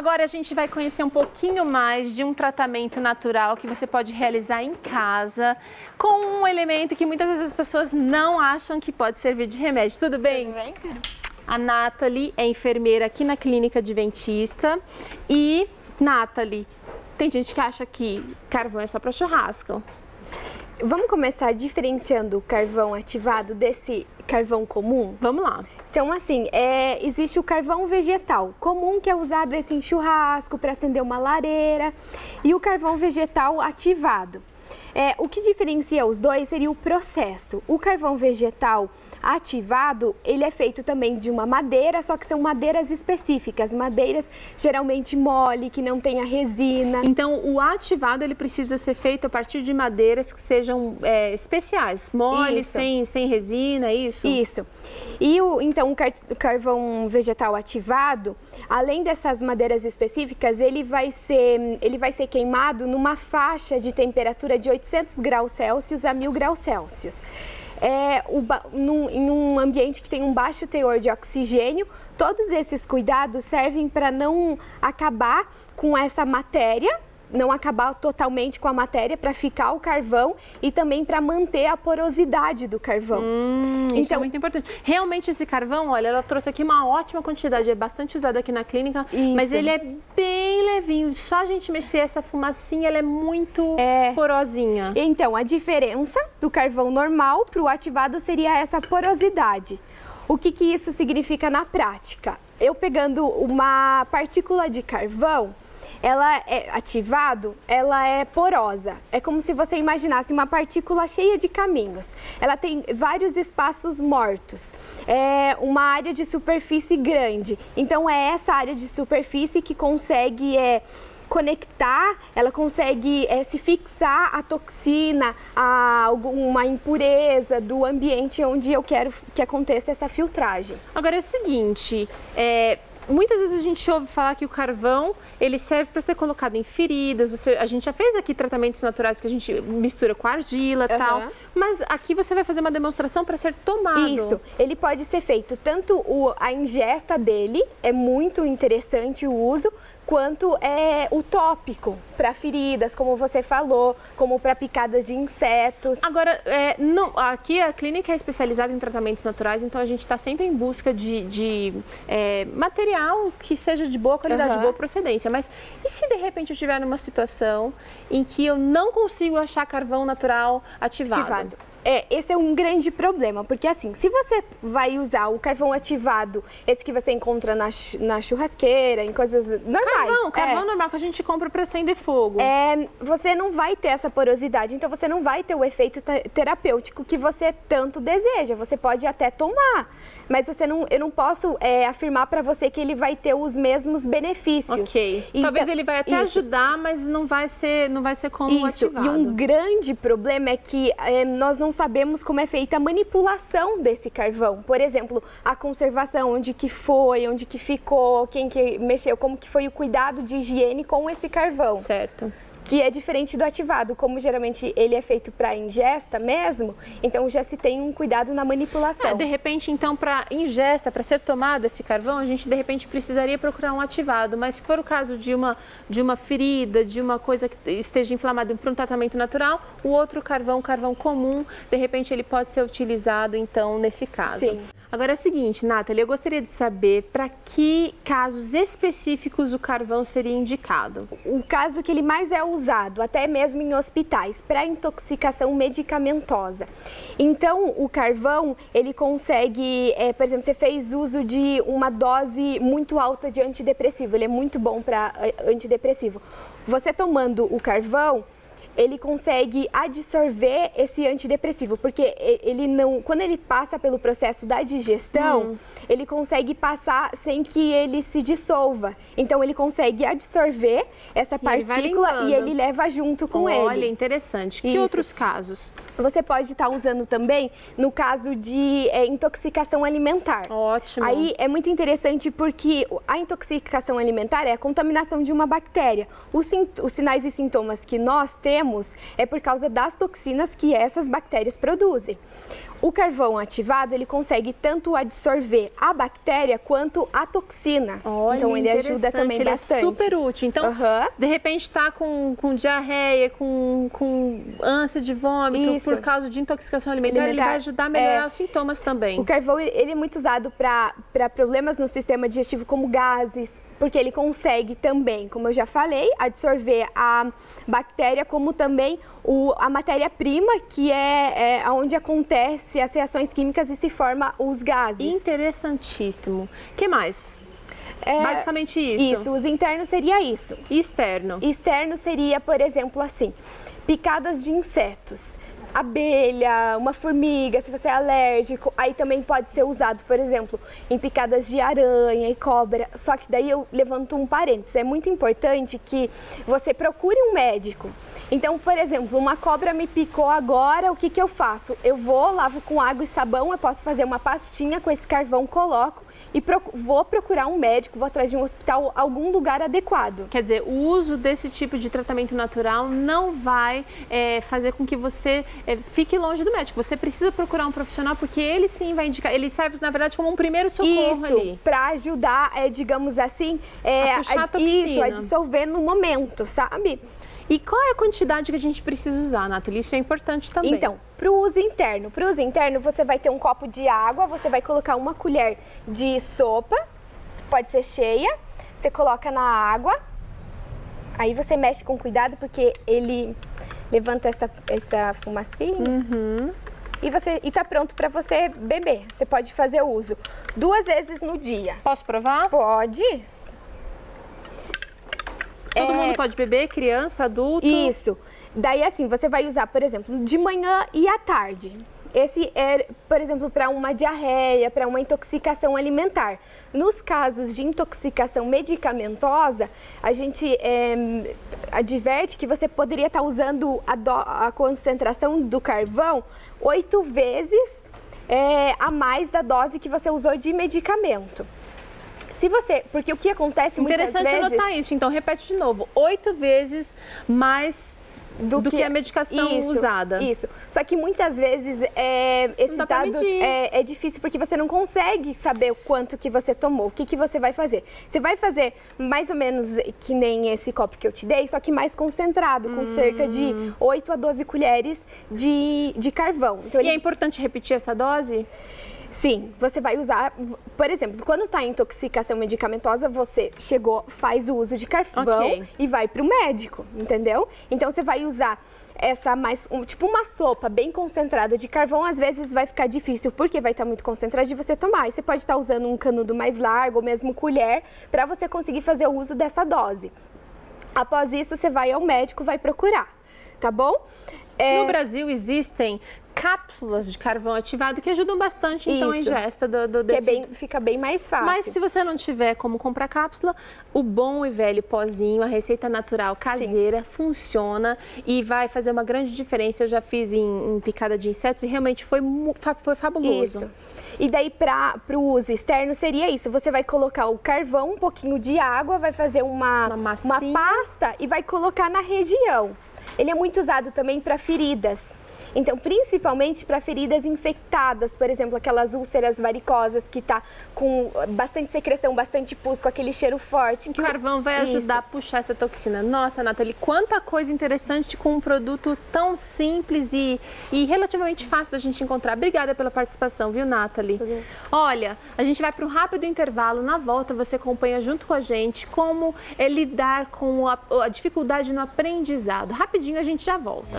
Agora a gente vai conhecer um pouquinho mais de um tratamento natural que você pode realizar em casa com um elemento que muitas vezes as pessoas não acham que pode servir de remédio. Tudo bem? Tudo bem, cara? A Nathalie é enfermeira aqui na Clínica Adventista e, Nathalie, tem gente que acha que carvão é só para churrasco. Vamos começar diferenciando o carvão ativado desse carvão comum? Vamos lá. Então, assim, existe o carvão vegetal comum, que é usado em churrasco, para acender uma lareira, e o carvão vegetal ativado. O que diferencia os dois seria o processo. O carvão vegetal ativado, ele é feito também de uma madeira, só que são madeiras específicas, madeiras geralmente mole, que não tenha resina. Então, o ativado, ele precisa ser feito a partir de madeiras que sejam especiais, mole, sem resina, é isso? Isso. E então, o carvão vegetal ativado, além dessas madeiras específicas, ele vai ser queimado numa faixa de temperatura de 800 graus Celsius a 1000 graus Celsius. Em um ambiente que tem um baixo teor de oxigênio, todos esses cuidados servem para não acabar com essa matéria, não acabar totalmente com a matéria, para ficar o carvão e também para manter a porosidade do carvão. Isso é muito importante. Realmente esse carvão, olha, ela trouxe aqui uma ótima quantidade, é bastante usado aqui na clínica, mas ele é bem levinho, só a gente mexer essa fumacinha, ela é muito porosinha. Então, a diferença do carvão normal para o ativado seria essa porosidade. O que isso significa na prática? Eu pegando uma partícula de carvão, ela é ativado, ela é porosa. É como se você imaginasse uma partícula cheia de caminhos. Ela tem vários espaços mortos. É uma área de superfície grande. Então, é essa área de superfície que consegue conectar, ela consegue se fixar a toxina, a alguma impureza do ambiente onde eu quero que aconteça essa filtragem. Agora é o seguinte, muitas vezes a gente ouve falar que o carvão, ele serve para ser colocado em feridas. A gente já fez aqui tratamentos naturais que a gente mistura com argila e tal, mas aqui você vai fazer uma demonstração para ser tomado. Isso, ele pode ser feito, tanto a ingesta dele, é muito interessante o uso, quanto o tópico para feridas, como você falou, como para picadas de insetos. Agora, aqui a clínica é especializada em tratamentos naturais, então a gente está sempre em busca de material que seja de boa qualidade, de boa procedência. Mas e se de repente eu estiver numa situação em que eu não consigo achar carvão natural ativado? Esse é um grande problema, porque assim, se você vai usar o carvão ativado, esse que você encontra na churrasqueira, em coisas normais. Carvão normal que a gente compra para acender fogo. Você não vai ter essa porosidade, então você não vai ter o efeito terapêutico que você tanto deseja. Você pode até tomar, mas eu não posso afirmar para você que ele vai ter os mesmos benefícios. Ok. Talvez ele vai até ajudar, mas não vai ser como ativado. E um grande problema é que nós não sabemos como é feita a manipulação desse carvão. Por exemplo, a conservação, onde que foi, onde que ficou, quem que mexeu, como que foi o cuidado de higiene com esse carvão. Certo. Que é diferente do ativado, como geralmente ele é feito para ingesta mesmo, então já se tem um cuidado na manipulação. De repente, então, para ingesta, para ser tomado esse carvão, a gente de repente precisaria procurar um ativado, mas se for o caso de uma ferida, de uma coisa que esteja inflamada para um tratamento natural, o outro carvão comum, de repente ele pode ser utilizado então nesse caso. Sim. Agora é o seguinte, Nathalie, eu gostaria de saber para que casos específicos o carvão seria indicado. O caso que ele mais é usado, até mesmo em hospitais, para intoxicação medicamentosa. Então, o carvão, ele consegue, por exemplo, você fez uso de uma dose muito alta de antidepressivo, ele é muito bom para antidepressivo. Você tomando o carvão, ele consegue absorver esse antidepressivo, porque quando ele passa pelo processo da digestão, ele consegue passar sem que ele se dissolva. Então, ele consegue absorver essa partícula e ele leva junto com ele. Olha, interessante. Que outros casos? Você pode estar usando também no caso de intoxicação alimentar. Ótimo. Aí é muito interessante porque a intoxicação alimentar é a contaminação de uma bactéria. Os sinais e sintomas que nós temos temos é por causa das toxinas que essas bactérias produzem. O carvão ativado, ele consegue tanto absorver a bactéria quanto a toxina. Olha, então, ele ajuda também ele bastante. É super útil. Então, de repente, está com diarreia, com ânsia de vômito, por causa de intoxicação alimentar, ele vai ajudar a melhorar os sintomas também. O carvão, ele é muito usado para problemas no sistema digestivo, como gases, porque ele consegue também, como eu já falei, absorver a bactéria, como também a matéria-prima, que é onde acontecem as reações químicas e se formam os gases. Interessantíssimo. O que mais? Basicamente isso. Isso, os internos seria isso. E externo? Externo seria, por exemplo, assim, picadas de insetos. Abelha, uma formiga, se você é alérgico, aí também pode ser usado, por exemplo, em picadas de aranha e cobra. Só que daí eu levanto um parênteses, é muito importante que você procure um médico. Então, por exemplo, uma cobra me picou agora, o que eu faço? Eu vou, lavo com água e sabão, eu posso fazer uma pastinha com esse carvão, coloco e vou procurar um médico, vou atrás de um hospital, algum lugar adequado. Quer dizer, o uso desse tipo de tratamento natural não vai fazer com que você fique longe do médico. Você precisa procurar um profissional, porque ele sim vai indicar, ele serve, na verdade, como um primeiro socorro ali. Isso, para ajudar, digamos assim, a puxar a toxina. Isso, a dissolver no momento, sabe? E qual é a quantidade que a gente precisa usar, Nathalie? Isso é importante também. Então, para o uso interno, você vai ter um copo de água, você vai colocar uma colher de sopa, pode ser cheia, você coloca na água, aí você mexe com cuidado, porque ele levanta essa fumacinha. E tá pronto para você beber. Você pode fazer o uso 2 vezes no dia. Posso provar? Pode. Todo mundo pode beber, criança, adulto? Isso. Daí, assim, você vai usar, por exemplo, de manhã e à tarde. Esse é, por exemplo, para uma diarreia, para uma intoxicação alimentar. Nos casos de intoxicação medicamentosa, a gente adverte que você poderia estar usando a concentração do carvão 8 vezes a mais da dose que você usou de medicamento. Porque o que acontece muitas vezes... Interessante anotar isso, então repete de novo, 8 vezes mais do que a medicação usada. Isso, só que muitas vezes esses dados é difícil, porque você não consegue saber o quanto que você tomou, o que você vai fazer. Você vai fazer mais ou menos que nem esse copo que eu te dei, só que mais concentrado, com cerca de 8 a 12 colheres de carvão. Então, é importante repetir essa dose? Sim, você vai usar, por exemplo, quando está em intoxicação medicamentosa, você faz o uso de carvão e vai para o médico, entendeu? Então você vai usar tipo uma sopa bem concentrada de carvão, às vezes vai ficar difícil, porque vai estar muito concentrado de você tomar. E você pode estar usando um canudo mais largo, ou mesmo colher, para você conseguir fazer o uso dessa dose. Após isso, você vai ao médico, vai procurar, tá bom? No Brasil existem cápsulas de carvão ativado que ajudam bastante, então, a ingesta desse... fica bem mais fácil. Mas se você não tiver como comprar cápsula, o bom e velho pozinho, a receita natural caseira, funciona e vai fazer uma grande diferença. Eu já fiz em picada de insetos e realmente foi fabuloso. Isso. E daí, para o uso externo, seria isso. Você vai colocar o carvão, um pouquinho de água, vai fazer uma pasta e vai colocar na região. Ele é muito usado também para feridas. Então, principalmente para feridas infectadas, por exemplo, aquelas úlceras varicosas que tá com bastante secreção, bastante pus, com aquele cheiro forte. O carvão vai ajudar a puxar essa toxina. Nossa, Nathalie, quanta coisa interessante com um produto tão simples e relativamente fácil da gente encontrar. Obrigada pela participação, viu, Nathalie? Olha, a gente vai para um rápido intervalo. Na volta, você acompanha junto com a gente como lidar com a dificuldade no aprendizado. Rapidinho, a gente já volta.